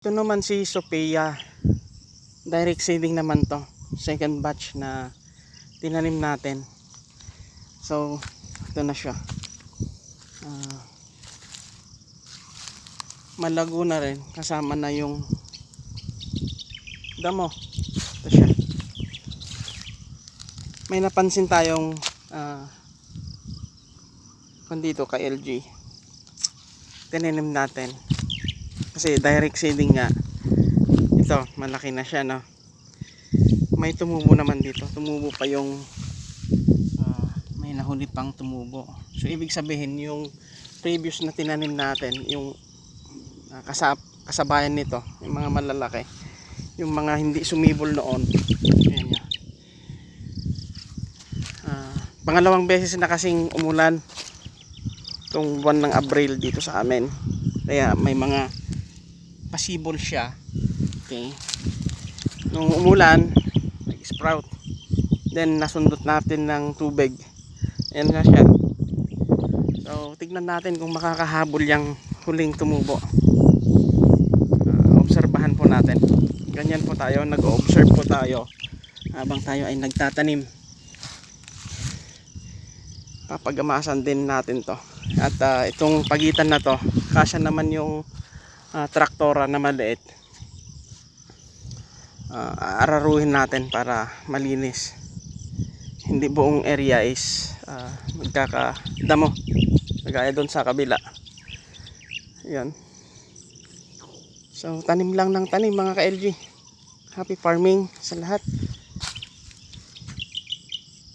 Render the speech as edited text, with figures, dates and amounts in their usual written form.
Ito naman si Sophia. Direct seeding naman to. Second batch na tinanim natin. So, ito na siya. Malago na rin. Kasama na yung damo. Ito siya. May napansin tayong dito kay LG. Tinanim natin. Kasi direct seeding nga. Ito, malaki na siya, no? May tumubo naman dito. Tumubo pa yung may nahuli pang tumubo. So ibig sabihin yung previous na tinanim natin, yung kasabayan nito, yung mga malalaki, yung mga hindi sumibol noon. Ayan niya. Pangalawang beses na kasing umulan itong buwan ng Abril dito sa amin. Kaya may mga pasibol siya. Okay. Nung umulan, nag-sprout. Then nasundot natin ng tubig. Ayan nga siya. So tignan natin kung makakahabol yung huling tumubo. Obserbahan po natin. Ganyan po tayo, nag-observe po tayo habang tayo ay nagtatanim. Papagamasan din natin to. At itong pagitan na to, kasya naman yung traktora na maliit. Araruhin natin para malinis. Hindi buong area is magkakadamo. Kagaya doon sa kabila. Yan. So tanim lang ng tanim mga ka-LG. Happy farming sa lahat.